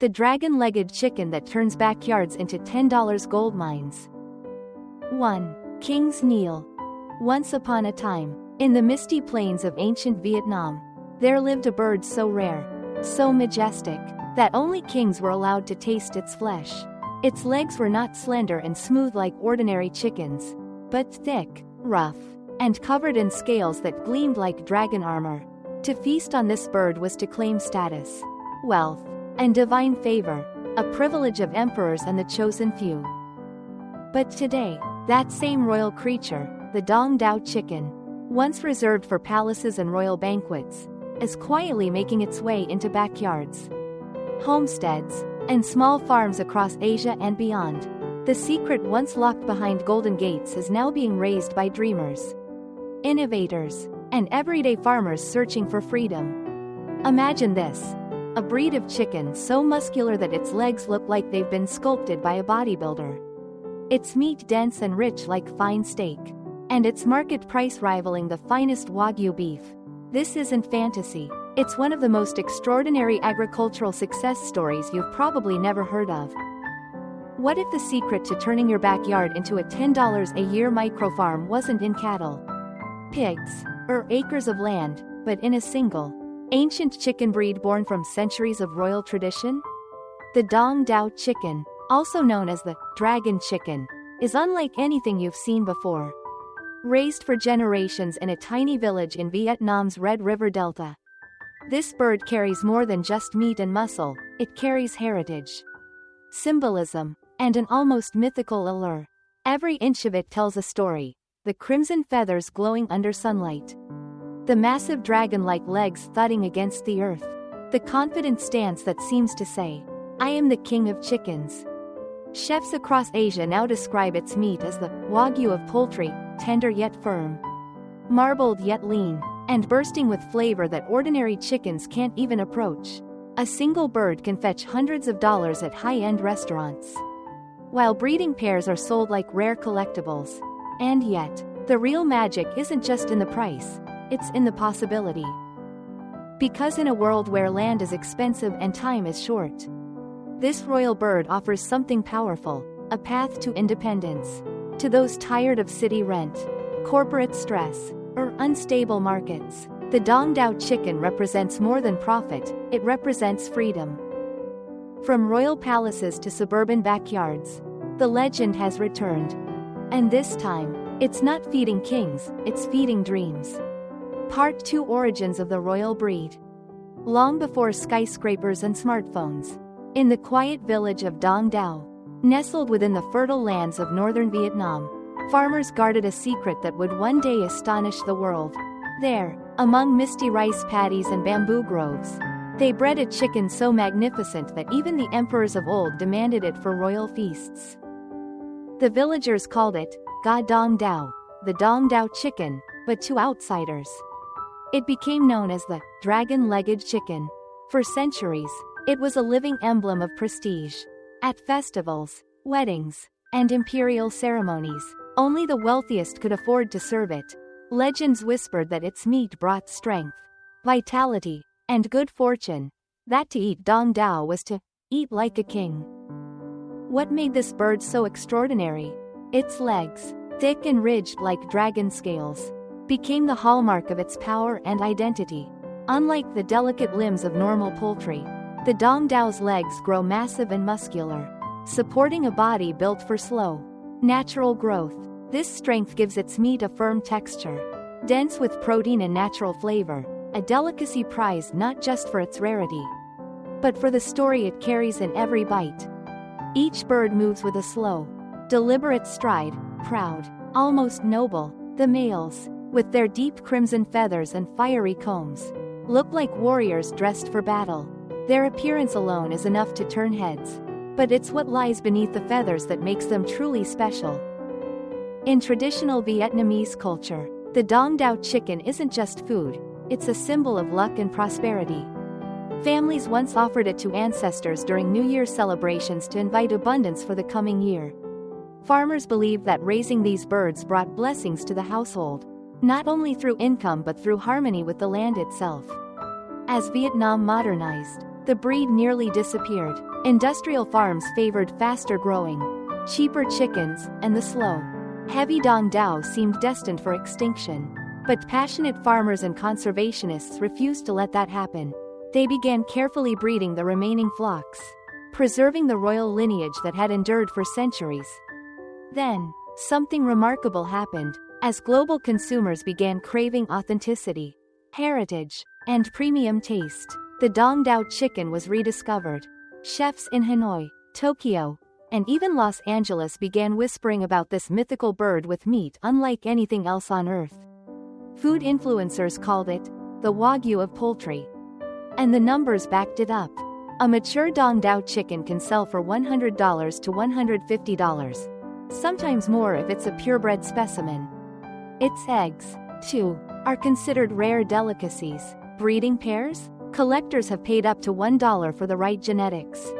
The dragon-legged chicken that turns backyards into $10 gold mines. 1. King's Kneel. Once upon a time, in the misty plains of ancient Vietnam, there lived a bird so rare, so majestic, that only kings were allowed to taste its flesh. Its legs were not slender and smooth like ordinary chickens, but thick, rough, and covered in scales that gleamed like dragon armor. To feast on this bird was to claim status, wealth, and divine favor, a privilege of emperors and the chosen few. But today, that same royal creature, the Dong Tao chicken, once reserved for palaces and royal banquets, is quietly making its way into backyards, homesteads, and small farms across Asia and beyond. The secret once locked behind golden gates is now being raised by dreamers, innovators, and everyday farmers searching for freedom. Imagine this: a breed of chicken so muscular that its legs look like they've been sculpted by a bodybuilder. Its meat dense and rich like fine steak, and its market price rivaling the finest Wagyu beef. This isn't fantasy. It's one of the most extraordinary agricultural success stories you've probably never heard of. What if the secret to turning your backyard into a $10 a year microfarm wasn't in cattle, pigs, or acres of land, but in a single, ancient chicken breed born from centuries of royal tradition? The Dong Tao chicken, also known as the dragon chicken, is unlike anything you've seen before. Raised for generations in a tiny village in Vietnam's Red River Delta, this bird carries more than just meat and muscle. It carries heritage, symbolism, and an almost mythical allure. Every inch of it tells a story: the crimson feathers glowing under sunlight, the massive dragon-like legs thudding against the earth, the confident stance that seems to say, "I am the king of chickens." Chefs across Asia now describe its meat as the Wagyu of Poultry, tender yet firm, marbled yet lean, and bursting with flavor that ordinary chickens can't even approach. A single bird can fetch hundreds of dollars at high-end restaurants, while breeding pairs are sold like rare collectibles. And yet, the real magic isn't just in the price, it's in the possibility. Because in a world where land is expensive and time is short, this royal bird offers something powerful: a path to independence. To those tired of city rent, corporate stress, or unstable markets, the Dong Tao chicken represents more than profit, it represents freedom. From royal palaces to suburban backyards, the legend has returned. And this time, it's not feeding kings, it's feeding dreams. Part 2: Origins of the royal breed. Long before skyscrapers and smartphones, in the quiet village of Dong Tao, nestled within the fertile lands of northern Vietnam, farmers guarded a secret that would one day astonish the world. There, among misty rice paddies and bamboo groves, they bred a chicken so magnificent that even the emperors of old demanded it for royal feasts. The villagers called it Ga Dong Tao, the Dong Tao chicken, but to outsiders, it became known as the dragon-legged chicken. For centuries, it was a living emblem of prestige. At festivals, weddings, and imperial ceremonies, only the wealthiest could afford to serve it. Legends whispered that its meat brought strength, vitality, and good fortune, that to eat Dong Tao was to eat like a king. What made this bird so extraordinary? Its legs, thick and ridged like dragon scales, became the hallmark of its power and identity. Unlike the delicate limbs of normal poultry, the Dong Tao's legs grow massive and muscular, supporting a body built for slow, natural growth. This strength gives its meat a firm texture, dense with protein and natural flavor, a delicacy prized not just for its rarity, but for the story it carries in every bite. Each bird moves with a slow, deliberate stride, proud, almost noble. The males, with their deep crimson feathers and fiery combs, look like warriors dressed for battle. Their appearance alone is enough to turn heads, but it's what lies beneath the feathers that makes them truly special. In traditional Vietnamese culture, the Dong Tao chicken isn't just food, it's a symbol of luck and prosperity. Families once offered it to ancestors during New Year's celebrations to invite abundance for the coming year. Farmers believed that raising these birds brought blessings to the household, not only through income but through harmony with the land itself. As Vietnam modernized, the breed nearly disappeared, Industrial farms favored faster-growing, cheaper chickens, and the slow, heavy Dong Tao seemed destined for extinction. But passionate farmers and conservationists refused to let that happen. They began carefully breeding the remaining flocks, preserving the royal lineage that had endured for centuries. Then, something remarkable happened. As global consumers began craving authenticity, heritage, and premium taste, the Dong Tao chicken was rediscovered. Chefs in Hanoi, Tokyo, and even Los Angeles began whispering about this mythical bird with meat unlike anything else on Earth. Food influencers called it the Wagyu of Poultry. And the numbers backed it up. A mature Dong Tao chicken can sell for $100 to $150, sometimes more if it's a purebred specimen. Its eggs, too, are considered rare delicacies. Breeding pairs? Collectors have paid up to $1 for the right genetics.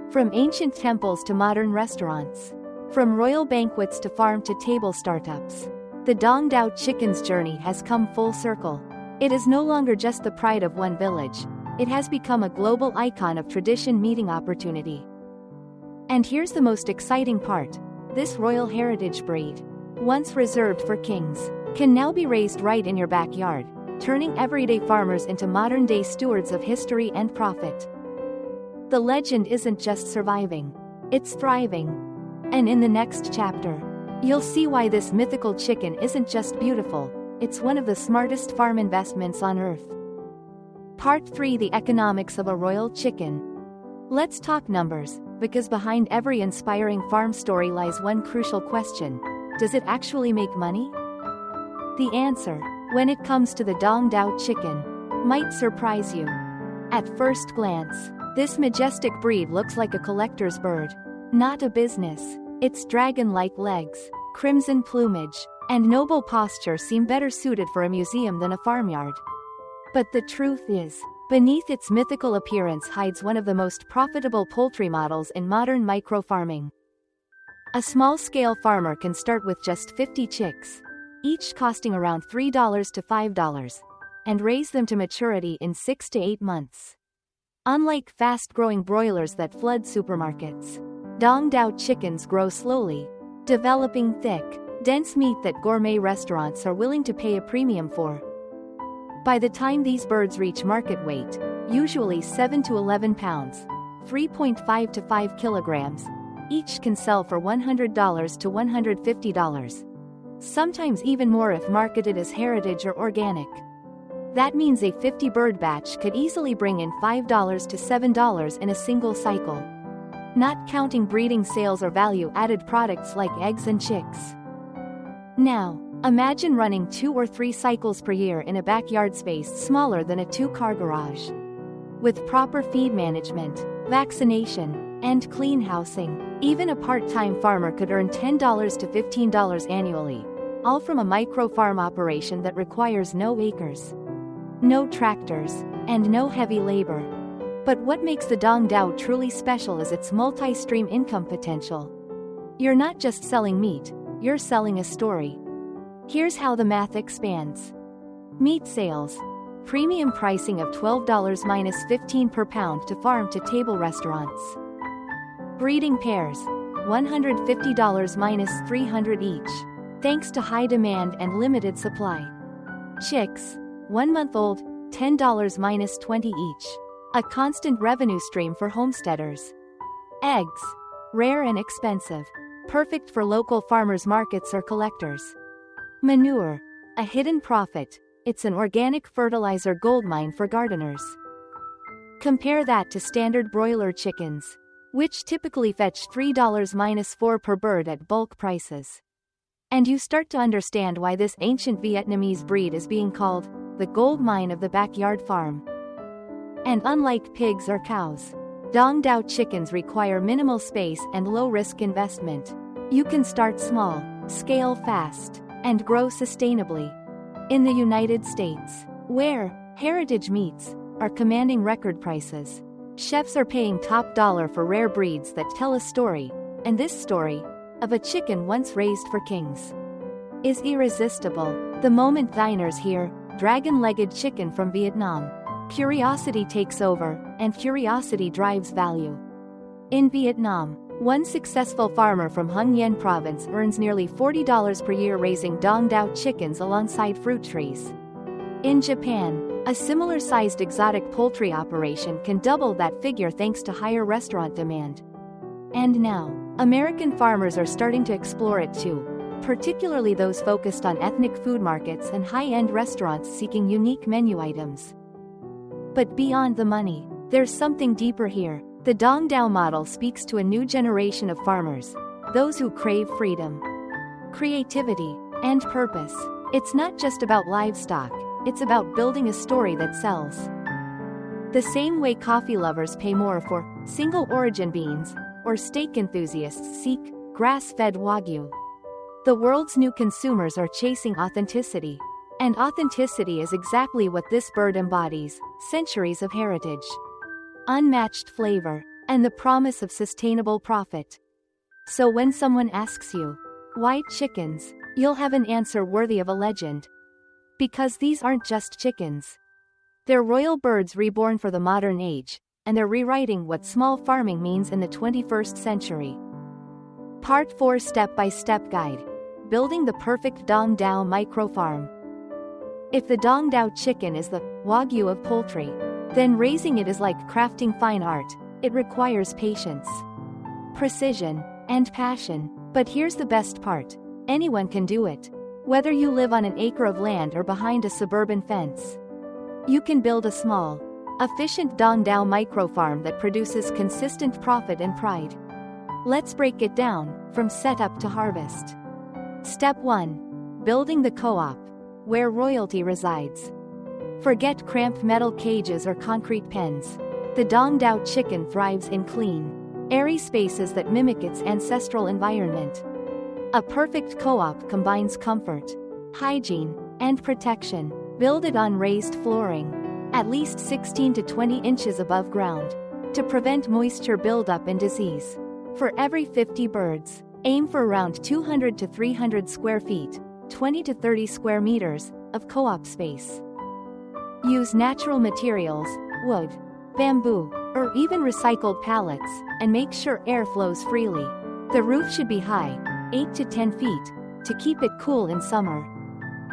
From ancient temples to modern restaurants. From royal banquets to farm-to-table startups. The Dong Tao chicken's journey has come full circle. It is no longer just the pride of one village. It has become a global icon of tradition meeting opportunity. And here's the most exciting part. This royal heritage breed, once reserved for kings, can now be raised right in your backyard, turning everyday farmers into modern-day stewards of history and profit. The legend isn't just surviving, it's thriving. And in the next chapter, you'll see why this mythical chicken isn't just beautiful, it's one of the smartest farm investments on Earth. Part 3: The economics of a royal chicken. Let's talk numbers, because behind every inspiring farm story lies one crucial question: does it actually make money? The answer, when it comes to the Dong Tao chicken, might surprise you. At first glance, this majestic breed looks like a collector's bird, not a business. Its dragon-like legs, crimson plumage, and noble posture seem better suited for a museum than a farmyard. But the truth is, beneath its mythical appearance hides one of the most profitable poultry models in modern micro-farming. A small-scale farmer can start with just 50 chicks, each costing around $3 to $5, and raise them to maturity in 6 to 8 months. Unlike fast-growing broilers that flood supermarkets, Dong Tao chickens grow slowly, developing thick, dense meat that gourmet restaurants are willing to pay a premium for. By the time these birds reach market weight, usually 7 to 11 pounds, 3.5 to 5 kilograms, each can sell for $100 to $150. Sometimes even more if marketed as heritage or organic. That means a 50-bird batch could easily bring in $5 to $7 in a single cycle. Not counting breeding sales or value-added products like eggs and chicks. Now, imagine running 2 or 3 cycles per year in a backyard space smaller than a 2-car garage. With proper feed management, vaccination, and clean housing, even a part-time farmer could earn $10 to $15 annually, all from a micro-farm operation that requires no acres, no tractors, and no heavy labor. But what makes the Dong Tao truly special is its multi-stream income potential. You're not just selling meat, you're selling a story. Here's how the math expands. Meat sales. Premium pricing of $12 minus 15 per pound to farm-to-table restaurants. Breeding pairs. $150 minus 300 each, thanks to high demand and limited supply. Chicks. 1 month old, $10 minus 20 each. A constant revenue stream for homesteaders. Eggs. Rare and expensive. Perfect for local farmers markets or collectors. Manure. A hidden profit. It's an organic fertilizer goldmine for gardeners. Compare that to standard broiler chickens, which typically fetch $3 minus 4 per bird at bulk prices. And you start to understand why this ancient Vietnamese breed is being called the gold mine of the backyard farm. And unlike pigs or cows, Dong Tao chickens require minimal space and low-risk investment. You can start small, scale fast, and grow sustainably. In the United States, where heritage meats are commanding record prices, chefs are paying top dollar for rare breeds that tell a story, and this story, of a chicken once raised for kings, is irresistible. The moment diners hear dragon-legged chicken from Vietnam, curiosity takes over, and curiosity drives value. In Vietnam, one successful farmer from Hung Yen province earns nearly $40 per year raising Dong Tao chickens alongside fruit trees. In Japan, a similar-sized exotic poultry operation can double that figure thanks to higher restaurant demand. And now, American farmers are starting to explore it too, particularly those focused on ethnic food markets and high-end restaurants seeking unique menu items. But beyond the money, there's something deeper here. The Dong Tao model speaks to a new generation of farmers, those who crave freedom, creativity, and purpose. It's not just about livestock, it's about building a story that sells. The same way coffee lovers pay more for single-origin beans, or steak enthusiasts seek grass-fed Wagyu. The world's new consumers are chasing authenticity. And authenticity is exactly what this bird embodies: centuries of heritage, unmatched flavor, and the promise of sustainable profit. So when someone asks you, why chickens, you'll have an answer worthy of a legend. Because these aren't just chickens. They're royal birds reborn for the modern age, and they're rewriting what small farming means in the 21st century. Part 4 Step-by-Step Guide. Building the perfect Dong Tao micro-farm. If the Dong Tao chicken is the Wagyu of poultry, then raising it is like crafting fine art. It requires patience, precision, and passion. But here's the best part. Anyone can do it. Whether you live on an acre of land or behind a suburban fence. You can build a small, efficient Dong Tao micro-farm that produces consistent profit and pride. Let's break it down, from setup to harvest. Step 1. Building the co-op, where royalty resides. Forget cramped metal cages or concrete pens. The Dong Tao chicken thrives in clean, airy spaces that mimic its ancestral environment. A perfect co-op combines comfort, hygiene, and protection. Build it on raised flooring, at least 16 to 20 inches above ground, to prevent moisture buildup and disease. For every 50 birds, aim for around 200 to 300 square feet, 20 to 30 square meters, of co-op space. Use natural materials, wood, bamboo, or even recycled pallets, and make sure air flows freely. The roof should be high, 8 to 10 feet, to keep it cool in summer.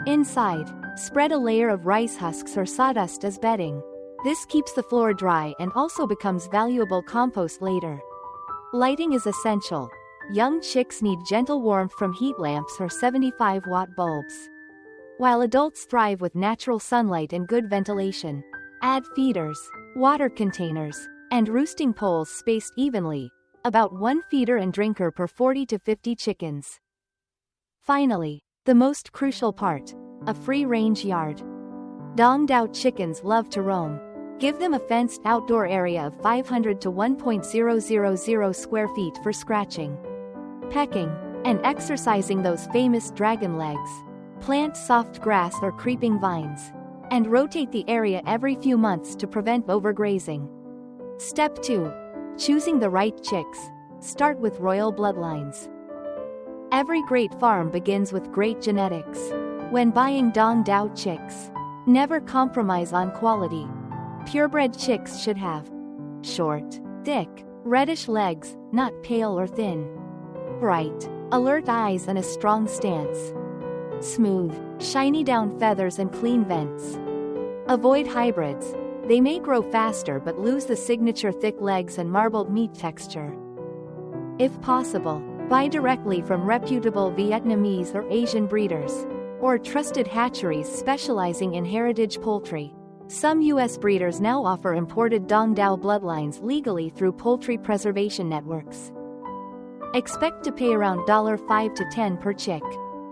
Inside, spread a layer of rice husks or sawdust as bedding. This keeps the floor dry and also becomes valuable compost later. Lighting is essential. Young chicks need gentle warmth from heat lamps or 75-watt bulbs, while adults thrive with natural sunlight and good ventilation. Add feeders, water containers, and roosting poles spaced evenly, about 1 feeder and drinker per 40 to 50 chickens. Finally, the most crucial part, a free-range yard. Dong Tao chickens love to roam. Give them a fenced outdoor area of 500 to 1,000 square feet for scratching, pecking, and exercising those famous dragon legs. Plant soft grass or creeping vines, and rotate the area every few months to prevent overgrazing. Step 2. Choosing the right chicks. Start with royal bloodlines. Every great farm begins with great genetics. When buying Dong Tao chicks, never compromise on quality. Purebred chicks should have short, thick, reddish legs, not pale or thin. Bright, alert eyes and a strong stance. Smooth, shiny down feathers and clean vents. Avoid hybrids. They may grow faster but lose the signature thick legs and marbled meat texture. If possible, buy directly from reputable Vietnamese or Asian breeders, or trusted hatcheries specializing in heritage poultry. Some U.S. breeders now offer imported Dong Tao bloodlines legally through poultry preservation networks. Expect to pay around $5 to $10 per chick,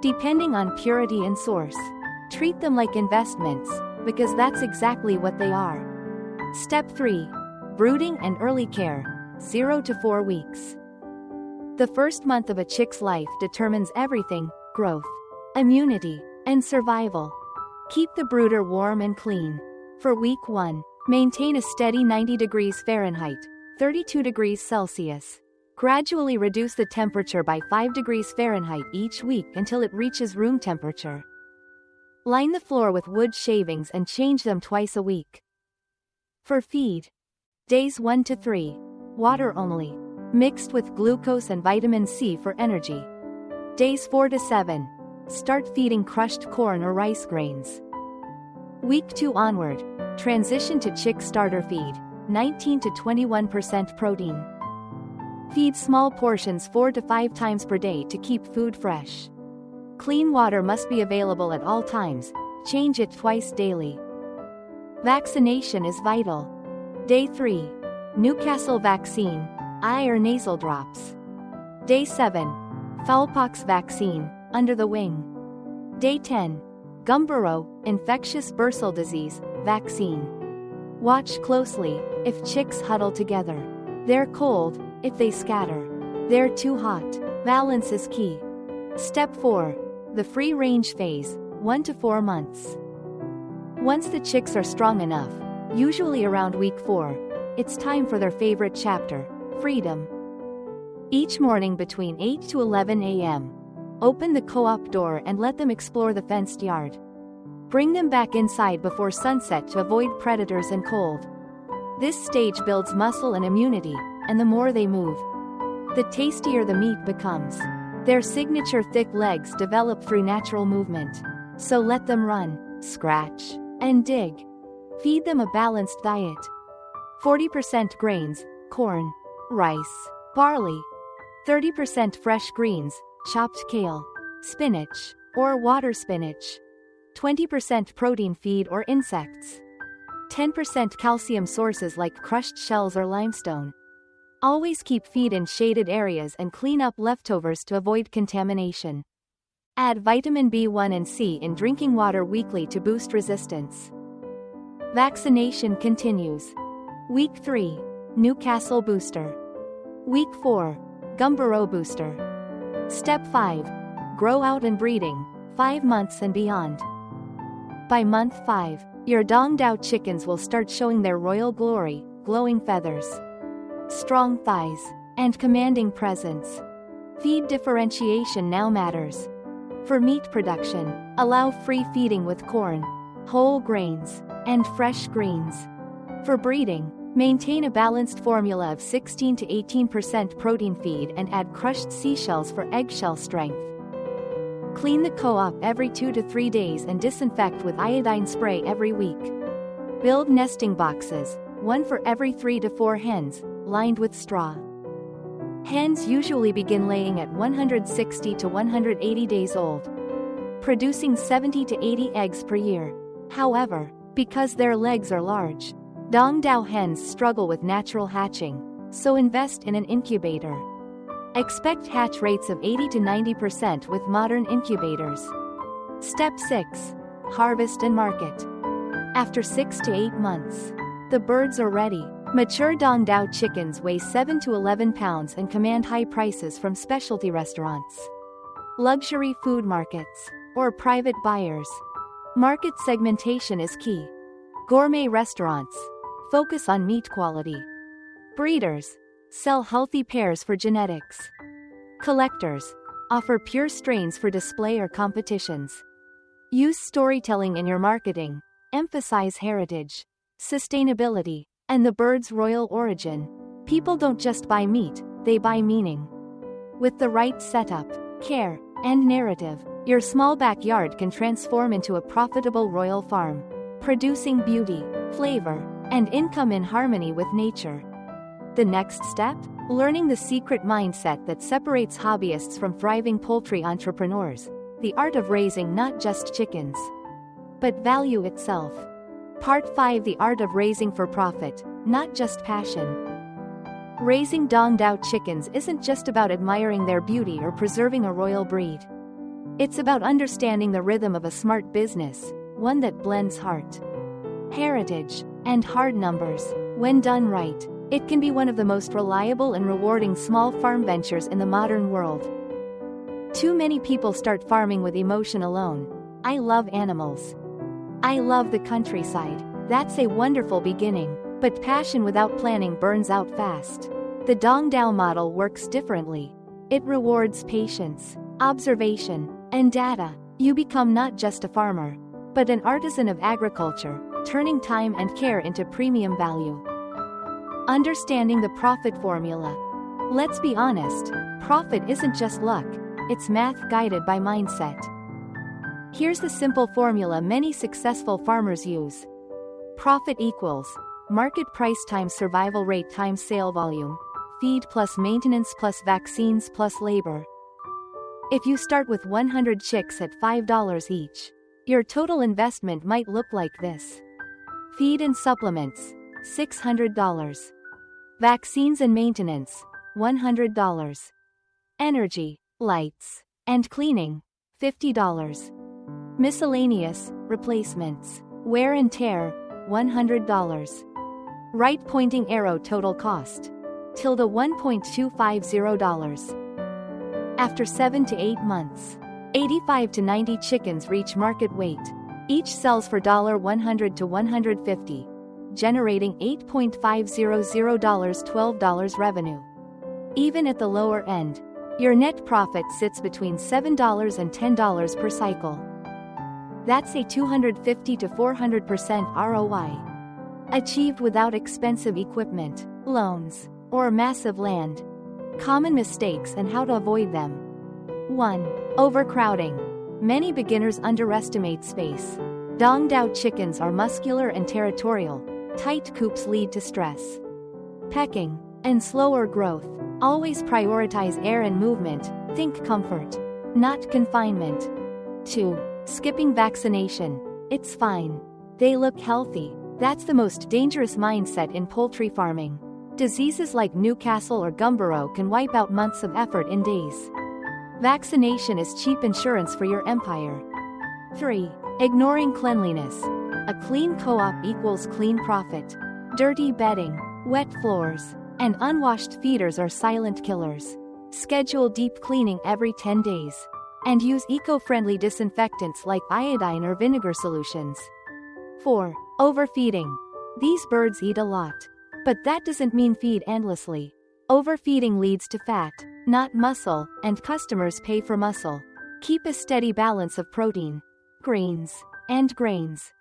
depending on purity and source. Treat them like investments, because that's exactly what they are. Step 3. Brooding and early care, 0 to 4 weeks. The first month of a chick's life determines everything: growth, immunity, and survival. Keep the brooder warm and clean. For week 1, maintain a steady 90 degrees Fahrenheit, 32 degrees Celsius. Gradually reduce the temperature by 5 degrees Fahrenheit each week until it reaches room temperature. Line the floor with wood shavings and change them twice a week. For feed, days 1 to 3, water only. mixed with glucose and vitamin C for energy. Days 4 to 7. Start feeding crushed corn or rice grains. Week 2 onward. Transition to chick starter feed, 19 to 21% protein. Feed small portions 4 to 5 times per day to keep food fresh. Clean water must be available at all times, change it twice daily. Vaccination is vital. Day 3. Newcastle vaccine, eye or nasal drops. Day 7. Foulpox vaccine, under the wing. Day 10. Gumboro, infectious bursal disease, vaccine. Watch closely, if chicks huddle together. They're cold, if they scatter. They're too hot. Balance is key. Step 4. The free-range phase, 1 to 4 months. Once the chicks are strong enough, usually around week 4, it's time for their favorite chapter, freedom. Each morning between 8 to 11 a.m., open the co-op door and let them explore the fenced yard. Bring them back inside before sunset to avoid predators and cold. This stage builds muscle and immunity, and the more they move, the tastier the meat becomes. Their signature thick legs develop through natural movement. So let them run, scratch, and dig. Feed them a balanced diet. 40% grains, corn, rice, barley. 30% fresh greens, chopped kale, spinach, or water spinach. 20% protein feed or insects. 10% calcium sources like crushed shells or limestone. Always keep feed in shaded areas and clean up leftovers to avoid contamination. Add vitamin B1 and C in drinking water weekly to boost resistance. Vaccination continues. Week 3. Newcastle booster. Week 4. Gumboro booster. Step 5. Grow out and breeding, 5 months and beyond. By month 5, your Dong Tao chickens will start showing their royal glory, glowing feathers, strong thighs, and commanding presence. Feed differentiation now matters. For meat production, allow free feeding with corn, whole grains, and fresh greens. For breeding, maintain a balanced formula of 16 to 18% protein feed and add crushed seashells for eggshell strength. Clean the co-op every 2 to 3 days and disinfect with iodine spray every week. Build nesting boxes, one for every 3 to 4 hens, lined with straw. Hens usually begin laying at 160 to 180 days old, producing 70 to 80 eggs per year. However, because their legs are large, Dong Tao hens struggle with natural hatching, so invest in an incubator. Expect hatch rates of 80 to 90% with modern incubators. Step 6. Harvest and market. After 6 to 8 months, the birds are ready. Mature Dong Tao chickens weigh 7 to 11 pounds and command high prices from specialty restaurants, luxury food markets, or private buyers. Market segmentation is key. Gourmet restaurants focus on meat quality. Breeders sell healthy pairs for genetics. Collectors offer pure strains for display or competitions. Use storytelling in your marketing. Emphasize heritage, sustainability, and the bird's royal origin. People don't just buy meat, they buy meaning. With the right setup, care, and narrative, your small backyard can transform into a profitable royal farm, producing beauty, flavor, and income in harmony with nature. The next step? Learning the secret mindset that separates hobbyists from thriving poultry entrepreneurs. The art of raising not just chickens, but value itself. Part 5. The art of raising for profit, not just passion. Raising Dong Tao chickens isn't just about admiring their beauty or preserving a royal breed. It's about understanding the rhythm of a smart business, one that blends heart, heritage, and hard numbers. When done right, it can be one of the most reliable and rewarding small farm ventures in the modern world. Too many people start farming with emotion alone. I love animals. I love the countryside. That's a wonderful beginning, but passion without planning burns out fast. The Dong Tao model works differently. It rewards patience, observation, and data. You become not just a farmer, but an artisan of agriculture, turning time and care into premium value. Understanding the profit formula. Let's be honest, profit isn't just luck, it's math guided by mindset. Here's the simple formula many successful farmers use. Profit equals market price times survival rate times sale volume, feed plus maintenance plus vaccines plus labor. If you start with 100 chicks at $5 each, your total investment might look like this. Feed and supplements, $600. Vaccines and maintenance, $100. Energy, lights, and cleaning, $50. Miscellaneous, replacements, wear and tear, $100. Right pointing arrow total cost, $1.250. After 7 to 8 months, 85 to 90 chickens reach market weight. Each sells for $100 to $150, generating $8.500 $12 revenue. Even at the lower end, your net profit sits between $7 and $10 per cycle. That's a 250 to 400% ROI. Achieved without expensive equipment, loans, or massive land. Common mistakes and how to avoid them. 1. Overcrowding. Many beginners underestimate space. Dong Tao chickens are muscular and territorial. Tight coops lead to stress, pecking, and slower growth. Always prioritize air and movement. Think comfort, not confinement. 2. Skipping vaccination. It's fine. They look healthy. That's the most dangerous mindset in poultry farming. Diseases like Newcastle or Gumboro can wipe out months of effort in days. Vaccination is cheap insurance for your empire. 3. Ignoring cleanliness. A clean co-op equals clean profit. Dirty bedding, wet floors, and unwashed feeders are silent killers. Schedule deep cleaning every 10 days. And use eco-friendly disinfectants like iodine or vinegar solutions. 4. Overfeeding. These birds eat a lot. But that doesn't mean feed endlessly. Overfeeding leads to fat, not muscle, and customers pay for muscle. Keep a steady balance of protein, greens, and grains.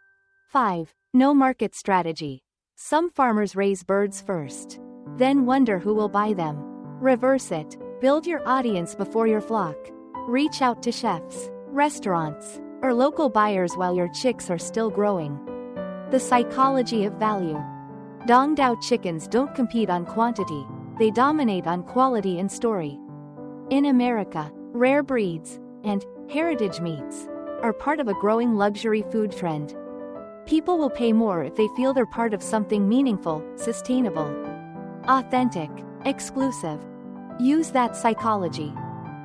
5. No market strategy. Some farmers raise birds first, then wonder who will buy them. Reverse it. Build your audience before your flock. Reach out to chefs, restaurants, or local buyers while your chicks are still growing. The psychology of value. Dong Tao chickens don't compete on quantity, they dominate on quality and story. In America, rare breeds and heritage meats are part of a growing luxury food trend. People will pay more if they feel they're part of something meaningful, sustainable, authentic, exclusive. Use that psychology.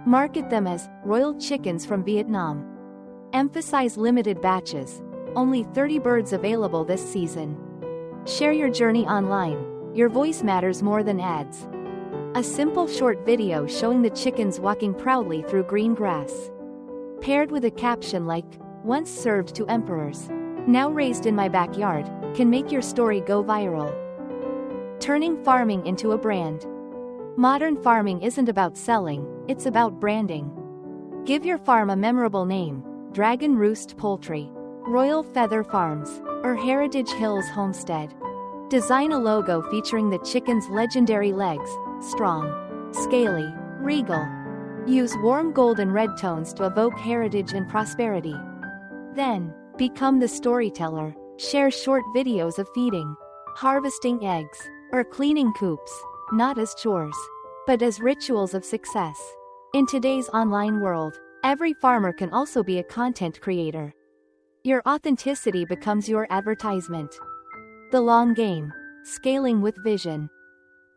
Market them as royal chickens from Vietnam. Emphasize limited batches, only 30 birds available this season. Share your journey online. Your voice matters more than ads. A simple short video showing the chickens walking proudly through green grass, paired with a caption like, "Once served to emperors, now raised in my backyard," can make your story go viral. Turning farming into a brand. Modern farming isn't about selling, it's about branding. Give your farm a memorable name: Dragon Roost Poultry, Royal Feather Farms, or Heritage Hills Homestead. Design a logo featuring the chicken's legendary legs, strong, scaly, regal. Use warm gold and red tones to evoke heritage and prosperity. Then, become the storyteller. Share short videos of feeding, harvesting eggs, or cleaning coops, not as chores, but as rituals of success. In today's online world, every farmer can also be a content creator. Your authenticity becomes your advertisement. The long game. Scaling with vision.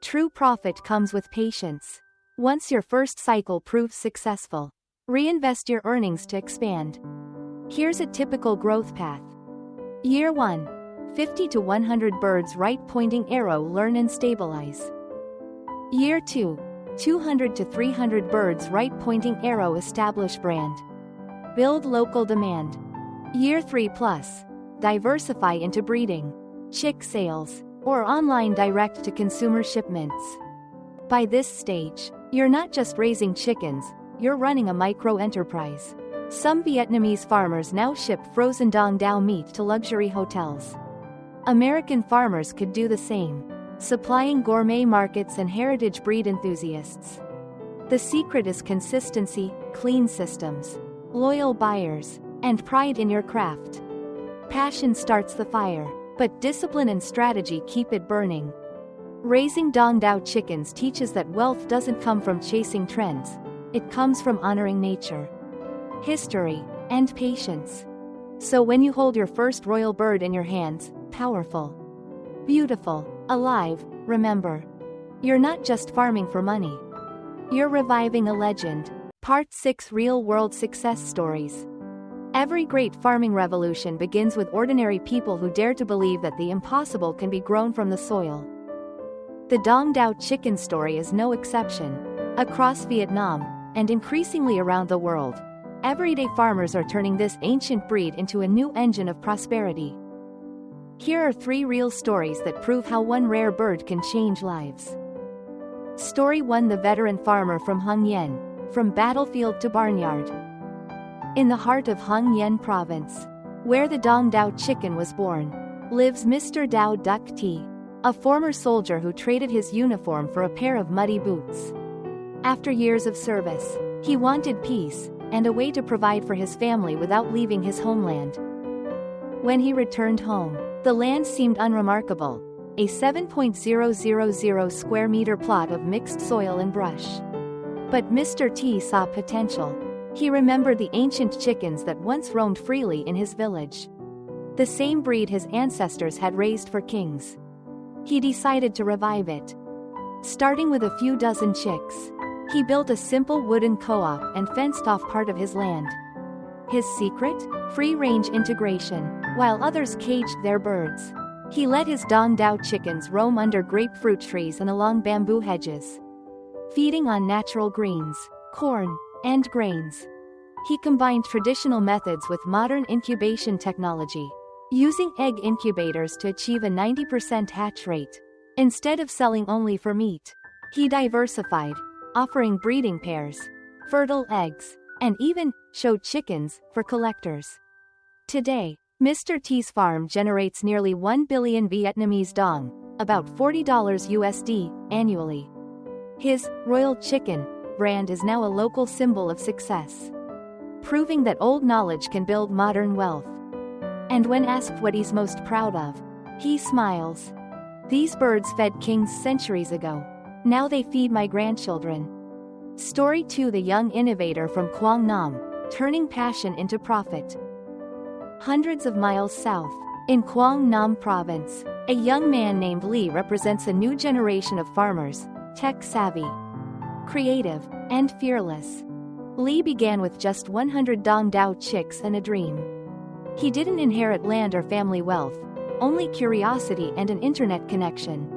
True profit comes with patience. Once your first cycle proves successful, reinvest your earnings to expand. Here's a typical growth path. Year 1. 50 to 100 birds, right pointing arrow, learn and stabilize. Year 2. 200 to 300 birds, right pointing arrow, establish brand. Build local demand. Year 3 plus. Diversify into breeding, chick sales, or online direct-to-consumer shipments. By this stage, you're not just raising chickens, you're running a micro-enterprise. Some Vietnamese farmers now ship frozen Dong Tao meat to luxury hotels. American farmers could do the same. supplying gourmet markets and heritage breed enthusiasts. The secret is consistency, clean systems, loyal buyers, and pride in your craft. Passion starts the fire, but discipline and strategy keep it burning. Raising Dong Tao chickens teaches that wealth doesn't come from chasing trends, it comes from honoring nature, history, and patience. So when you hold your first royal bird in your hands, powerful, beautiful, alive, remember, you're not just farming for money. You're reviving a legend. Part 6: Real-World Success Stories. Every great farming revolution begins with ordinary people who dare to believe that the impossible can be grown from the soil. The Dong Tao chicken story is no exception. Across Vietnam, and increasingly around the world, everyday farmers are turning this ancient breed into a new engine of prosperity. Here are 3 real stories that prove how one rare bird can change lives. Story 1: The veteran farmer from Hung Yen, from battlefield to barnyard. In the heart of Hung Yen province, where the Dong Tao chicken was born, lives Mr. Dao Duc T, a former soldier who traded his uniform for a pair of muddy boots. After years of service, he wanted peace, and a way to provide for his family without leaving his homeland. When he returned home, the land seemed unremarkable, a 7.000 square meter plot of mixed soil and brush. But Mr. T saw potential. He remembered the ancient chickens that once roamed freely in his village. The same breed his ancestors had raised for kings. He decided to revive it. Starting with a few dozen chicks, he built a simple wooden co-op and fenced off part of his land. His secret? Free-range integration. While others caged their birds, he let his Dong Tao chickens roam under grapefruit trees and along bamboo hedges, feeding on natural greens, corn, and grains. He combined traditional methods with modern incubation technology, using egg incubators to achieve a 90% hatch rate. Instead of selling only for meat, he diversified, offering breeding pairs, fertile eggs, and even showed chickens for collectors. Today, Mr. T's farm generates nearly 1 billion Vietnamese dong, about $40 USD, annually. His Royal Chicken brand is now a local symbol of success, proving that old knowledge can build modern wealth. And when asked what he's most proud of, he smiles. These birds fed kings centuries ago. Now they feed my grandchildren. Story 2: The young innovator from Quang Nam, turning passion into profit. Hundreds of miles south, in Quang Nam province, a young man named Lee represents a new generation of farmers, tech-savvy, creative, and fearless. Lee began with just 100 Dong Tao chicks and a dream. He didn't inherit land or family wealth, only curiosity and an internet connection.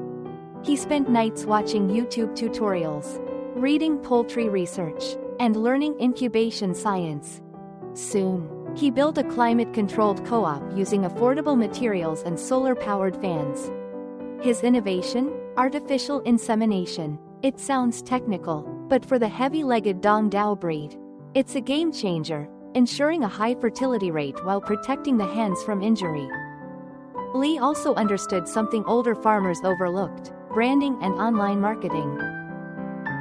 He spent nights watching YouTube tutorials, reading poultry research, and learning incubation science. Soon, he built a climate-controlled co-op using affordable materials and solar-powered fans. His innovation? Artificial insemination. It sounds technical, but for the heavy-legged Dong Tao breed, it's a game-changer, ensuring a high fertility rate while protecting the hens from injury. Lee also understood something older farmers overlooked: branding and online marketing.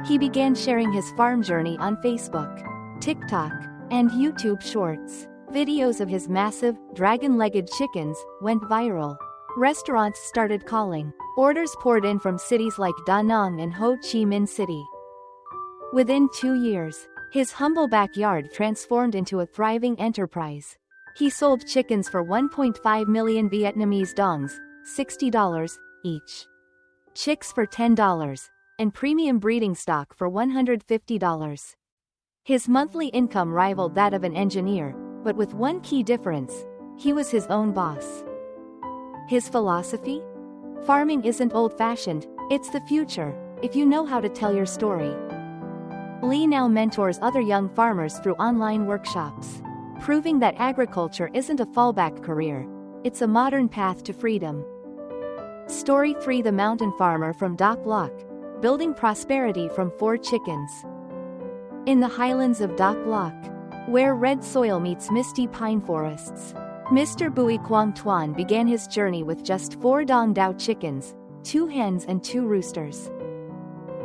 He began sharing his farm journey on Facebook, TikTok, and YouTube Shorts. Videos of his massive, dragon-legged chickens went viral. Restaurants started calling. Orders poured in from cities like Da Nang and Ho Chi Minh City. Within 2 years, his humble backyard transformed into a thriving enterprise. He sold chickens for 1.5 million Vietnamese dongs, $60 each. Chicks for $10, and premium breeding stock for $150. His monthly income rivaled that of an engineer, but with one key difference: he was his own boss. His philosophy? Farming isn't old-fashioned, it's the future, if you know how to tell your story. Lee now mentors other young farmers through online workshops, proving that agriculture isn't a fallback career, it's a modern path to freedom. Story 3: The mountain farmer from Doc Loc, building prosperity from 4 chickens. In the highlands of Doc Loc, where red soil meets misty pine forests, Mr. Bui Quang Tuan began his journey with just 4 Dong Tao chickens, 2 hens and 2 roosters.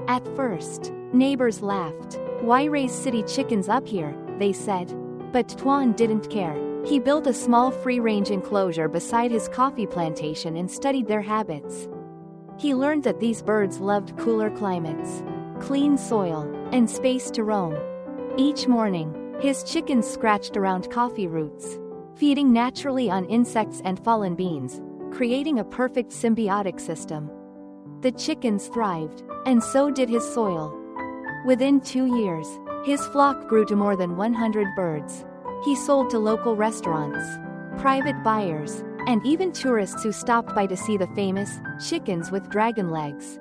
At first, neighbors laughed. "Why raise city chickens up here?" they said. But Tuan didn't care. He built a small free-range enclosure beside his coffee plantation and studied their habits. He learned that these birds loved cooler climates, clean soil, and space to roam. Each morning, his chickens scratched around coffee roots, feeding naturally on insects and fallen beans, creating a perfect symbiotic system. The chickens thrived, and so did his soil. Within 2 years, his flock grew to more than 100 birds. He sold to local restaurants, private buyers, and even tourists who stopped by to see the famous chickens with dragon legs.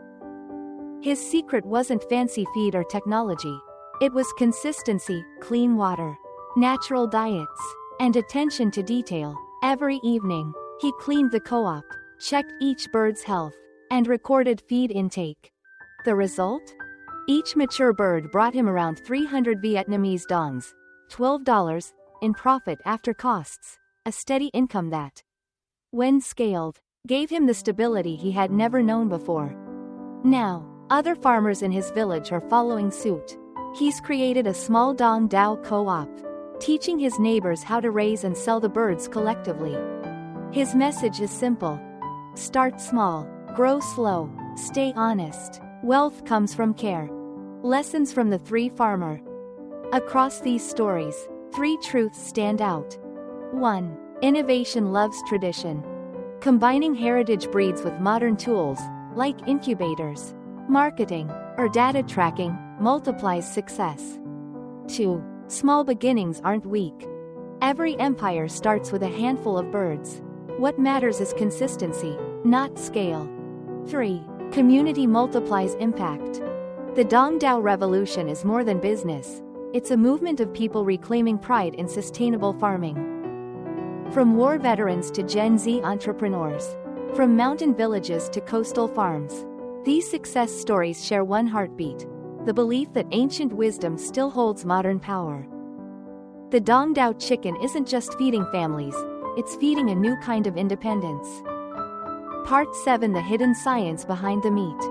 His secret wasn't fancy feed or technology. It was consistency, clean water, natural diets, and attention to detail. Every evening, he cleaned the co-op, checked each bird's health, and recorded feed intake. The result? Each mature bird brought him around 300 Vietnamese dongs, $12, in profit after costs, a steady income that, when scaled, gave him the stability he had never known before. Now, other farmers in his village are following suit. He's created a small Dong Tao co-op, teaching his neighbors how to raise and sell the birds collectively. His message is simple. Start small, grow slow, stay honest. Wealth comes from care. Lessons from the 3 farmer. Across these stories, 3 truths stand out. 1. Innovation loves tradition. Combining heritage breeds with modern tools, like incubators, marketing, or data tracking, multiplies success. 2. Small beginnings aren't weak. Every empire starts with a handful of birds. What matters is consistency, not scale. 3. Community multiplies impact. The Dong Tao revolution is more than business. It's a movement of people reclaiming pride in sustainable farming. From war veterans to Gen Z entrepreneurs, from mountain villages to coastal farms, these success stories share one heartbeat: the belief that ancient wisdom still holds modern power. The Dong Tao chicken isn't just feeding families, it's feeding a new kind of independence. Part 7: The hidden science behind the meat.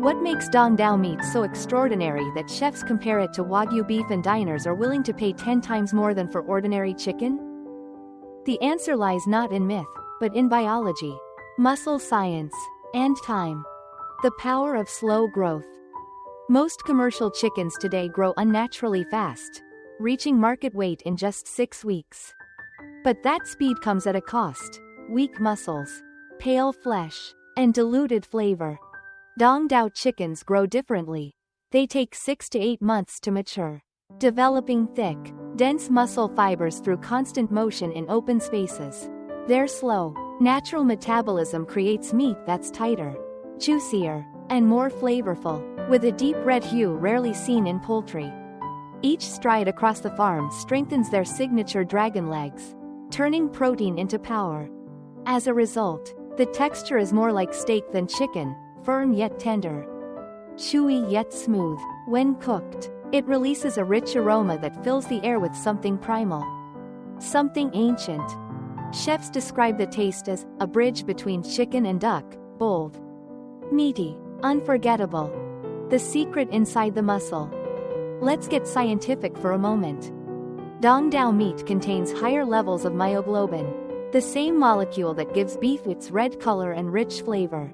What makes Dong Tao meat so extraordinary that chefs compare it to Wagyu beef and diners are willing to pay 10 times more than for ordinary chicken? The answer lies not in myth, but in biology, muscle science, and time. The power of slow growth. Most commercial chickens today grow unnaturally fast, reaching market weight in just 6 weeks. But that speed comes at a cost: weak muscles, pale flesh, and diluted flavor. Dong Tao chickens grow differently. They take 6 to 8 months to mature, developing thick, dense muscle fibers through constant motion in open spaces. Their slow, natural metabolism creates meat that's tighter, juicier, and more flavorful, with a deep red hue rarely seen in poultry. Each stride across the farm strengthens their signature dragon legs, turning protein into power. As a result, the texture is more like steak than chicken, firm yet tender, chewy yet smooth. When cooked, it releases a rich aroma that fills the air with something primal, something ancient. Chefs describe the taste as a bridge between chicken and duck: bold, meaty, unforgettable. The secret inside the muscle. Let's get scientific for a moment. Dong Tao meat contains higher levels of myoglobin, the same molecule that gives beef its red color and rich flavor.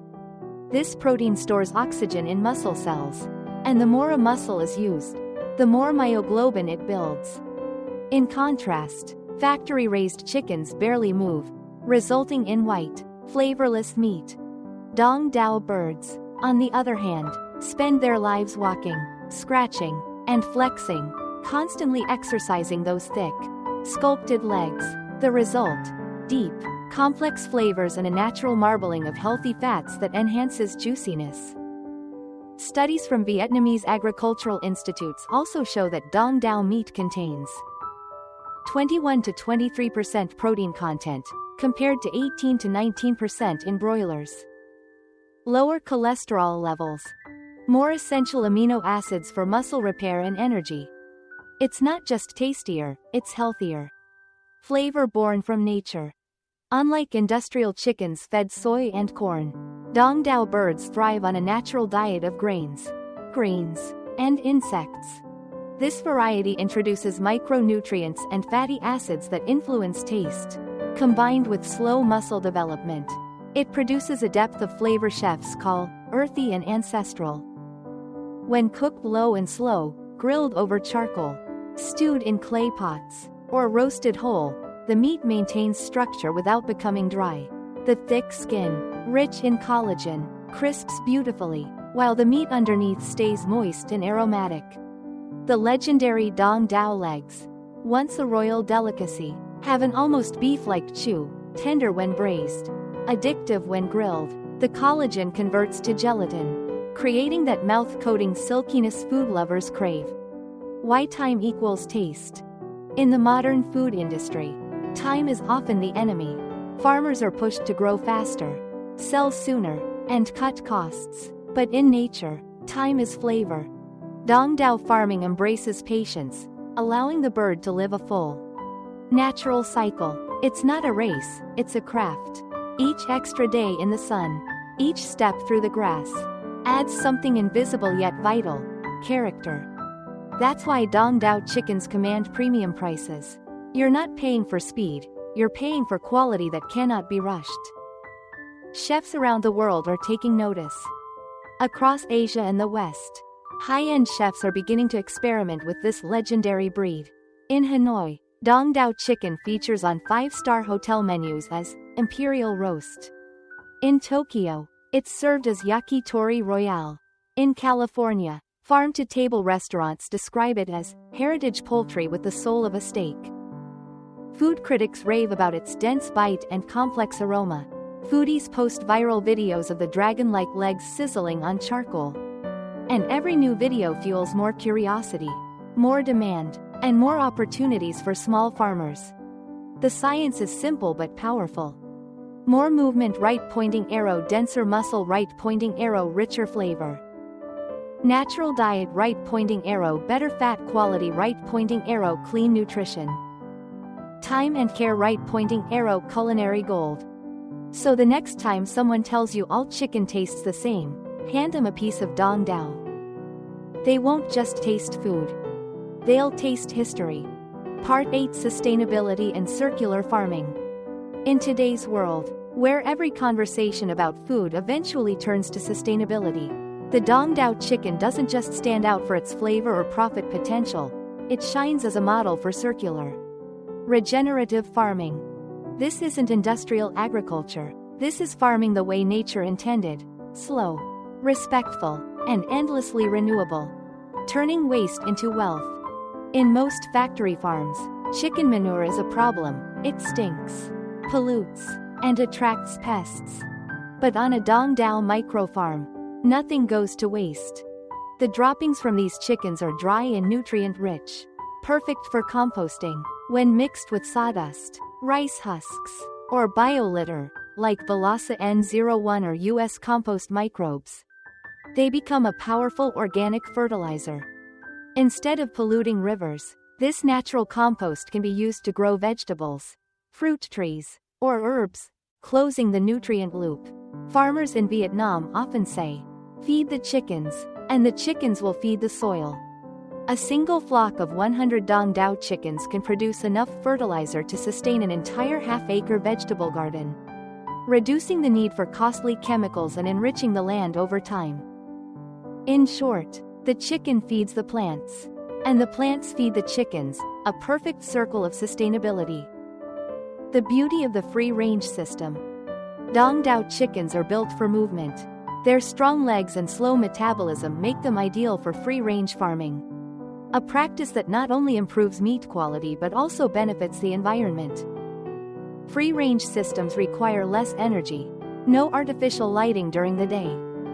This protein stores oxygen in muscle cells, and the more a muscle is used, the more myoglobin it builds. In contrast, factory-raised chickens barely move, resulting in white, flavorless meat. Dong Tao birds, on the other hand, spend their lives walking, scratching, and flexing, constantly exercising those thick, sculpted legs. The result: deep, complex flavors and a natural marbling of healthy fats that enhances juiciness. Studies from Vietnamese agricultural institutes also show that Dong Tao meat contains 21 to 23% protein content, compared to 18 to 19% in broilers. Lower cholesterol levels. More essential amino acids for muscle repair and energy. It's not just tastier, it's healthier. Flavor born from nature. Unlike industrial chickens fed soy and corn, Dong Tao birds thrive on a natural diet of grains, greens, and insects. This variety introduces micronutrients and fatty acids that influence taste. Combined with slow muscle development, it produces a depth of flavor chefs call earthy and ancestral. When cooked low and slow, grilled over charcoal, stewed in clay pots, or roasted whole, the meat maintains structure without becoming dry. The thick skin, rich in collagen, crisps beautifully, while the meat underneath stays moist and aromatic. The legendary Dong Tao legs, once a royal delicacy, have an almost beef-like chew, tender when braised, addictive when grilled. The collagen converts to gelatin, creating that mouth-coating silkiness food lovers crave. Why time equals taste? In the modern food industry, time is often the enemy. Farmers are pushed to grow faster, sell sooner, and cut costs. But in nature, time is flavor. Dong Tao farming embraces patience, allowing the bird to live a full, natural cycle. It's not a race, it's a craft. Each extra day in the sun, each step through the grass, adds something invisible yet vital: character. That's why Dong Tao chickens command premium prices. You're not paying for speed, you're paying for quality that cannot be rushed. Chefs around the world are taking notice. Across Asia and the West, high-end chefs are beginning to experiment with this legendary breed. In Hanoi, Dong Tao chicken features on 5-star hotel menus as imperial roast. In Tokyo, it's served as yakitori royale. In California, farm-to-table restaurants describe it as heritage poultry with the soul of a steak. Food critics rave about its dense bite and complex aroma. Foodies post viral videos of the dragon-like legs sizzling on charcoal. And every new video fuels more curiosity, more demand, and more opportunities for small farmers. The science is simple but powerful. More movement, right pointing arrow, denser muscle, right pointing arrow, richer flavor. Natural diet, right pointing arrow, better fat quality, right pointing arrow, clean nutrition. Time and care, right pointing arrow, culinary gold. So the next time someone tells you all chicken tastes the same, hand them a piece of Dong Tao. They won't just taste food. They'll taste history. Part 8: Sustainability and Circular Farming. In today's world, where every conversation about food eventually turns to sustainability, the Dong Tao chicken doesn't just stand out for its flavor or profit potential, it shines as a model for circular, regenerative farming. This isn't industrial agriculture. This is farming the way nature intended: slow, respectful, and endlessly renewable. Turning waste into wealth. In most factory farms, chicken manure is a problem. It stinks, pollutes, and attracts pests. But on a Dong Tao micro farm, nothing goes to waste. The droppings from these chickens are dry and nutrient-rich, perfect for composting. When mixed with sawdust, rice husks, or biolitter, like Balasa N01 or US compost microbes, they become a powerful organic fertilizer. Instead of polluting rivers, this natural compost can be used to grow vegetables, fruit trees, or herbs, closing the nutrient loop. Farmers in Vietnam often say, "Feed the chickens, and the chickens will feed the soil." A single flock of 100 Dong Tao chickens can produce enough fertilizer to sustain an entire half-acre vegetable garden, reducing the need for costly chemicals and enriching the land over time. In short, the chicken feeds the plants, and the plants feed the chickens, a perfect circle of sustainability. The beauty of the free-range system. Dong Tao chickens are built for movement. Their strong legs and slow metabolism make them ideal for free-range farming, a practice that not only improves meat quality but also benefits the environment. Free-range systems require less energy, no artificial lighting during the day,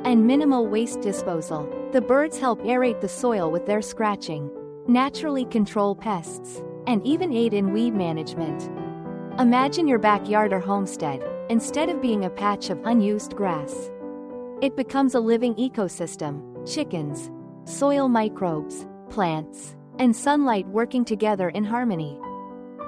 and minimal waste disposal. The birds help aerate the soil with their scratching, naturally control pests, and even aid in weed management. Imagine your backyard or homestead, instead of being a patch of unused grass, it becomes a living ecosystem: chickens, soil microbes, plants, and sunlight working together in harmony.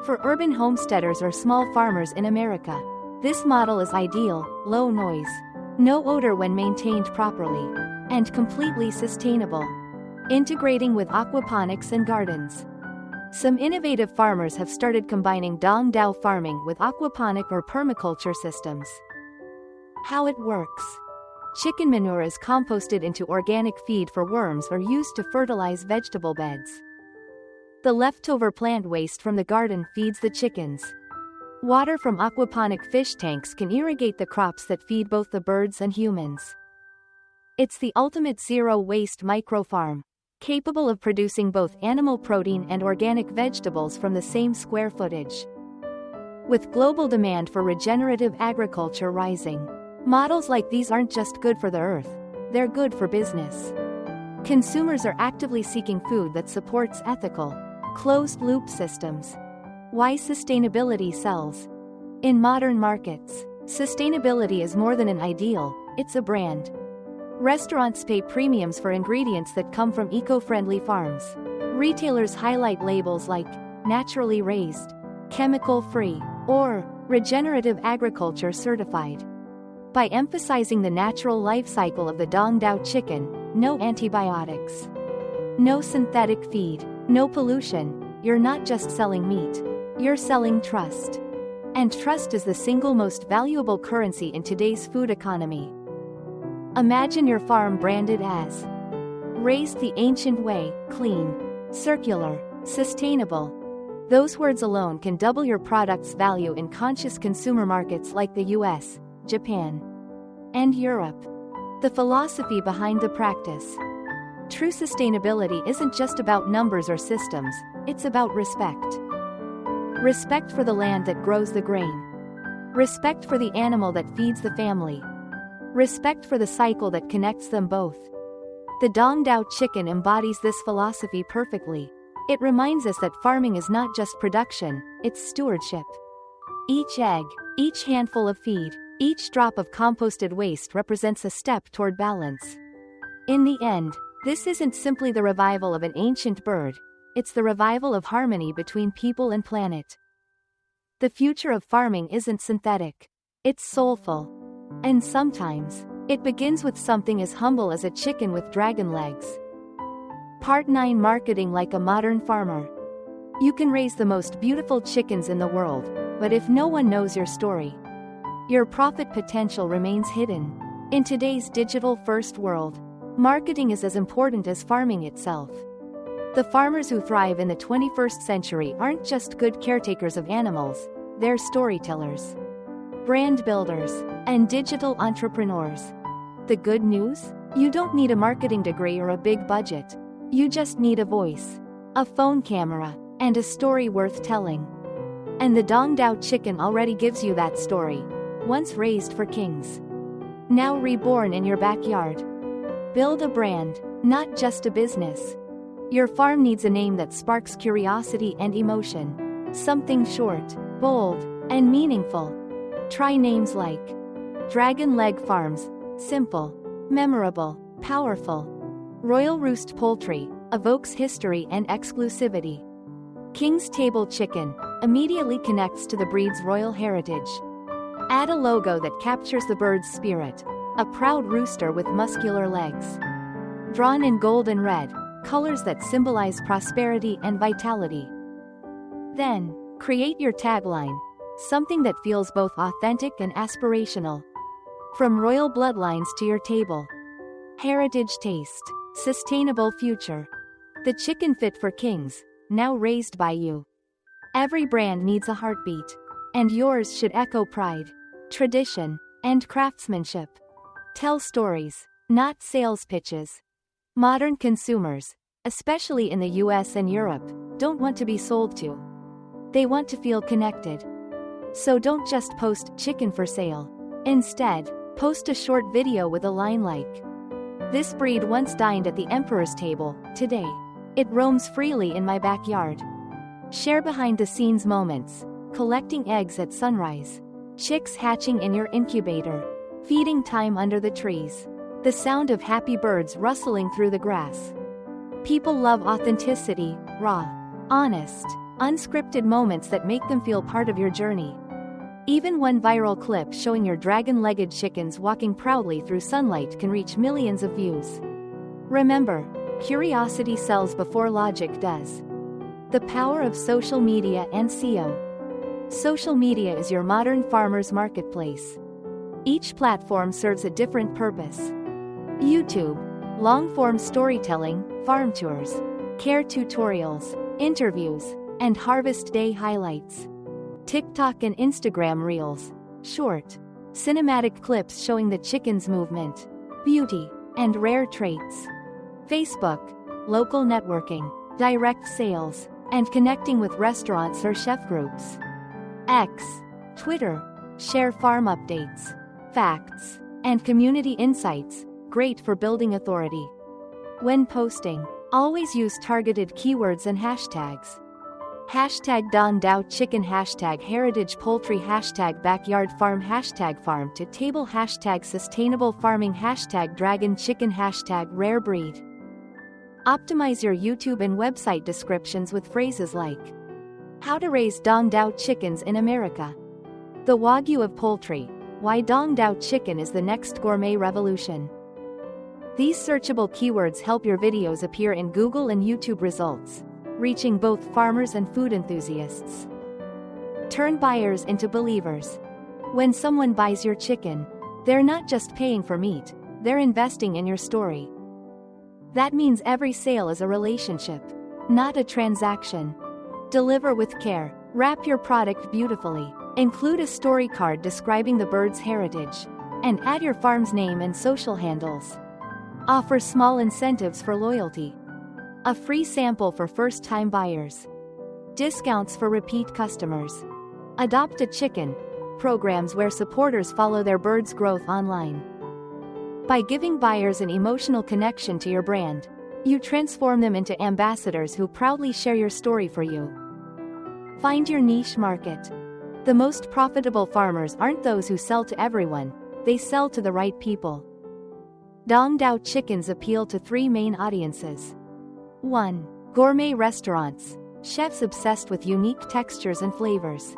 For urban homesteaders or small farmers in America, this model is ideal: low noise, No odor when maintained properly. And completely sustainable. Integrating with aquaponics and gardens. Some innovative farmers have started combining Dong Tao farming with aquaponic or permaculture systems. How it works. Chicken manure is composted into organic feed for worms or used to fertilize vegetable beds. The leftover plant waste from the garden feeds the chickens. Water from aquaponic fish tanks can irrigate the crops that feed both the birds and humans. It's the ultimate zero-waste microfarm, capable of producing both animal protein and organic vegetables from the same square footage. With global demand for regenerative agriculture rising, models like these aren't just good for the earth, they're good for business. Consumers are actively seeking food that supports ethical, closed-loop systems. Why sustainability sells? In modern markets, sustainability is more than an ideal, it's a brand. Restaurants pay premiums for ingredients that come from eco-friendly farms. Retailers highlight labels like naturally raised, chemical-free, or regenerative agriculture certified. By emphasizing the natural life cycle of the Dong Tao chicken, no antibiotics, no synthetic feed, no pollution, you're not just selling meat, you're selling trust. And trust is the single most valuable currency in today's food economy. Imagine your farm branded as raised the ancient way, clean, circular, sustainable. Those words alone can double your product's value in conscious consumer markets like the US, Japan, and Europe. The philosophy behind the practice. True sustainability isn't just about numbers or systems, it's about respect. Respect for the land that grows the grain. Respect for the animal that feeds the family. Respect for the cycle that connects them both. The Dong Tao chicken embodies this philosophy perfectly. It reminds us that farming is not just production, it's stewardship. Each egg, each handful of feed, each drop of composted waste represents a step toward balance. In the end, this isn't simply the revival of an ancient bird, it's the revival of harmony between people and planet. The future of farming isn't synthetic. It's soulful. And sometimes, it begins with something as humble as a chicken with dragon legs. Part 9: Marketing like a modern farmer. You can raise the most beautiful chickens in the world, but if no one knows your story, your profit potential remains hidden. In today's digital-first world, marketing is as important as farming itself. The farmers who thrive in the 21st century aren't just good caretakers of animals, they're storytellers, brand builders, and digital entrepreneurs. The good news? You don't need a marketing degree or a big budget. You just need a voice, a phone camera, and a story worth telling. And the Dong Tao chicken already gives you that story, once raised for kings, now reborn in your backyard. Build a brand, not just a business. Your farm needs a name that sparks curiosity and emotion. Something short, bold, and meaningful. Try names like Dragon Leg Farms, simple, memorable, powerful. Royal Roost Poultry, evokes history and exclusivity. King's Table Chicken, immediately connects to the breed's royal heritage. Add a logo that captures the bird's spirit, a proud rooster with muscular legs. Drawn in gold and red, colors that symbolize prosperity and vitality. Then, create your tagline, something that feels both authentic and aspirational. From royal bloodlines to your table. Heritage taste, sustainable future. The chicken fit for kings, now raised by you. Every brand needs a heartbeat, and yours should echo pride, tradition, and craftsmanship. Tell stories, not sales pitches. Modern consumers, especially in the US and Europe, don't want to be sold to. They want to feel connected. So don't just post chicken for sale. Instead, post a short video with a line like, "This breed once dined at the emperor's table, today it roams freely in my backyard." Share behind-the-scenes moments, collecting eggs at sunrise, chicks hatching in your incubator, feeding time under the trees, the sound of happy birds rustling through the grass. People love authenticity, raw, honest, unscripted moments that make them feel part of your journey. Even one viral clip showing your dragon-legged chickens walking proudly through sunlight can reach millions of views. Remember, curiosity sells before logic does. The power of social media and SEO. Social media is your modern farmer's marketplace. Each platform serves a different purpose. YouTube, long-form storytelling, farm tours, care tutorials, interviews, and harvest day highlights. TikTok and Instagram Reels, short, cinematic clips showing the chicken's movement, beauty, and rare traits. Facebook, local networking, direct sales, and connecting with restaurants or chef groups. X, Twitter, share farm updates, facts, and community insights, great for building authority. When posting, always use targeted keywords and hashtags. Hashtag Dong Tao Chicken, hashtag Heritage Poultry, hashtag Backyard Farm, hashtag Farm to Table, hashtag Sustainable Farming, hashtag Dragon Chicken, hashtag Rare Breed. Optimize your YouTube and website descriptions with phrases like how to raise Dong Tao chickens in America. The Wagyu of Poultry, why Dong Tao chicken is the next gourmet revolution. These searchable keywords help your videos appear in Google and YouTube results, reaching both farmers and food enthusiasts. Turn buyers into believers. When someone buys your chicken, they're not just paying for meat, they're investing in your story. That means every sale is a relationship, not a transaction. Deliver with care, wrap your product beautifully, include a story card describing the bird's heritage, and add your farm's name and social handles. Offer small incentives for loyalty. A free sample for first-time buyers. Discounts for repeat customers. Adopt a chicken. Programs where supporters follow their bird's growth online. By giving buyers an emotional connection to your brand, you transform them into ambassadors who proudly share your story for you. Find your niche market. The most profitable farmers aren't those who sell to everyone, they sell to the right people. Dong Tao chickens appeal to three main audiences. 1. Gourmet restaurants, chefs obsessed with unique textures and flavors.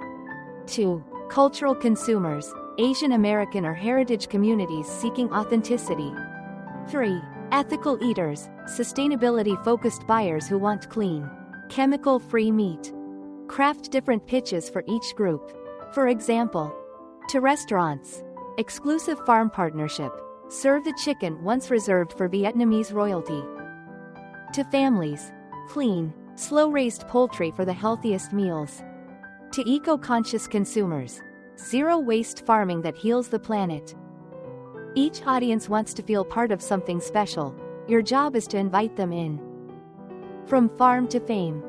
2. Cultural consumers, Asian American or heritage communities seeking authenticity. 3. Ethical eaters, sustainability-focused buyers who want clean, chemical-free meat. Craft different pitches for each group. For example, to restaurants, exclusive farm partnership, serve the chicken once reserved for Vietnamese royalty. To families, clean, slow-raised poultry for the healthiest meals. To eco-conscious consumers, zero-waste farming that heals the planet. Each audience wants to feel part of something special. Your job is to invite them in. From farm to fame.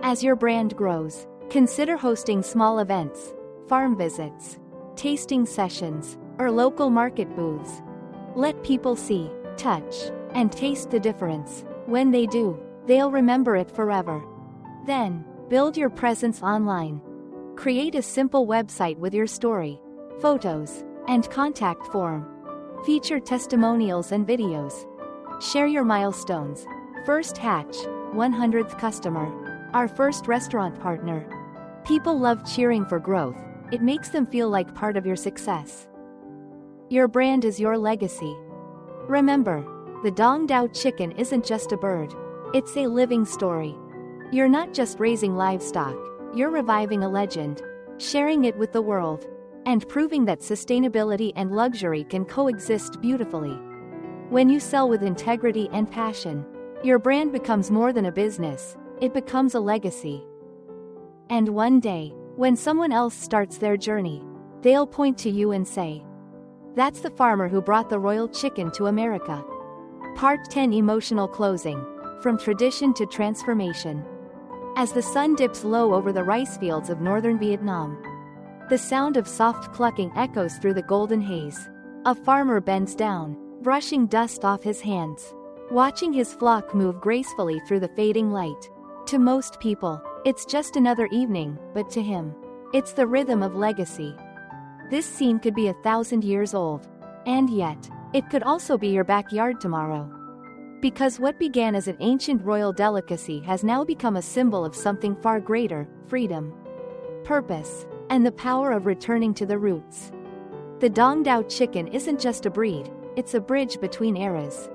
As your brand grows, consider hosting small events, farm visits, tasting sessions, or local market booths. Let people see, touch, and taste the difference. When they do, they'll remember it forever. Then, build your presence online. Create a simple website with your story, photos, and contact form. Feature testimonials and videos. Share your milestones. First hatch, 100th customer, our first restaurant partner. People love cheering for growth, it makes them feel like part of your success. Your brand is your legacy. Remember, the Dong Tao chicken isn't just a bird, it's a living story. You're not just raising livestock, you're reviving a legend, sharing it with the world, and proving that sustainability and luxury can coexist beautifully. When you sell with integrity and passion, your brand becomes more than a business, it becomes a legacy. And one day, when someone else starts their journey, they'll point to you and say, "That's the farmer who brought the royal chicken to America." Part 10 Emotional Closing. From Tradition to Transformation. As the sun dips low over the rice fields of northern Vietnam, the sound of soft clucking echoes through the golden haze. A farmer bends down, brushing dust off his hands, watching his flock move gracefully through the fading light. To most people, it's just another evening, but to him, it's the rhythm of legacy. This scene could be 1,000 years old, and yet, it could also be your backyard tomorrow. Because what began as an ancient royal delicacy has now become a symbol of something far greater: freedom, purpose, and the power of returning to the roots. The Dong Tao chicken isn't just a breed, it's a bridge between eras.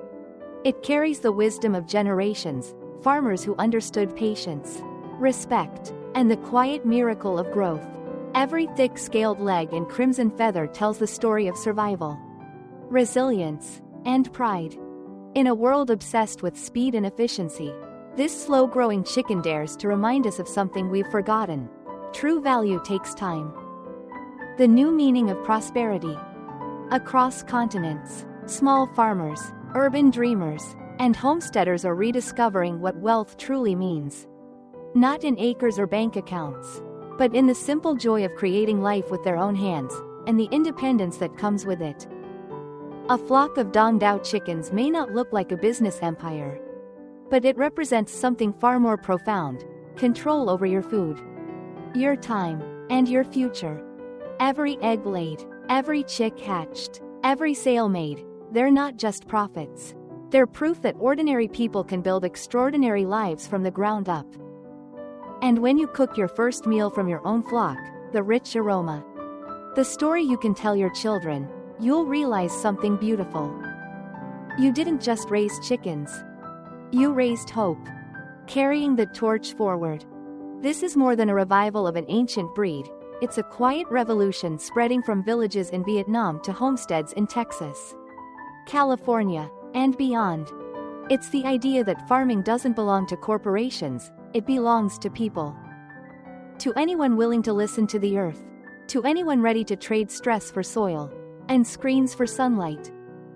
It carries the wisdom of generations, farmers who understood patience, respect, and the quiet miracle of growth. Every thick-scaled leg and crimson feather tells the story of survival, resilience, and pride. In a world obsessed with speed and efficiency, this slow-growing chicken dares to remind us of something we've forgotten. True value takes time. The new meaning of prosperity. Across continents, small farmers, urban dreamers, and homesteaders are rediscovering what wealth truly means. Not in acres or bank accounts, but in the simple joy of creating life with their own hands, and the independence that comes with it. A flock of Dong Tao chickens may not look like a business empire, but it represents something far more profound: control over your food, your time, and your future. Every egg laid, every chick hatched, every sale made, they're not just profits. They're proof that ordinary people can build extraordinary lives from the ground up. And when you cook your first meal from your own flock, the rich aroma, the story you can tell your children, you'll realize something beautiful. You didn't just raise chickens. You raised hope, carrying the torch forward. This is more than a revival of an ancient breed. It's a quiet revolution spreading from villages in Vietnam to homesteads in Texas, California, and beyond. It's the idea that farming doesn't belong to corporations, it belongs to people. To anyone willing to listen to the earth. To anyone ready to trade stress for soil, and screens for sunlight.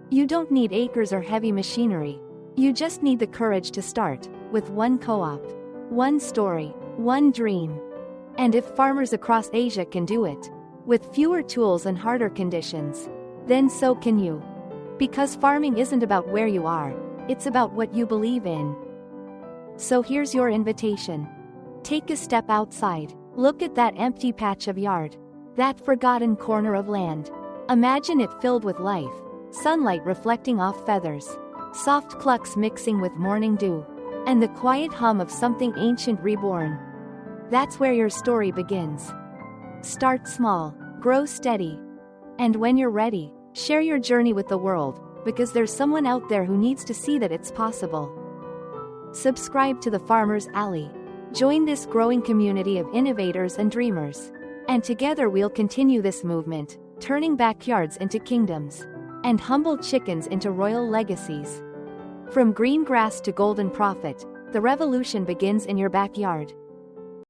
You don't need acres or heavy machinery. You just need the courage to start, with one co-op, one story, one dream. And if farmers across Asia can do it, with fewer tools and harder conditions, then so can you. Because farming isn't about where you are, it's about what you believe in. So here's your invitation. Take a step outside, look at that empty patch of yard, that forgotten corner of land. Imagine it filled with life, sunlight reflecting off feathers, soft clucks mixing with morning dew, and the quiet hum of something ancient reborn. That's where your story begins. Start small, grow steady. And when you're ready, share your journey with the world, because there's someone out there who needs to see that it's possible. Subscribe to the Farmer's Alley. Join this growing community of innovators and dreamers. And together we'll continue this movement, turning backyards into kingdoms, and humble chickens into royal legacies. From green grass to golden profit, the revolution begins in your backyard.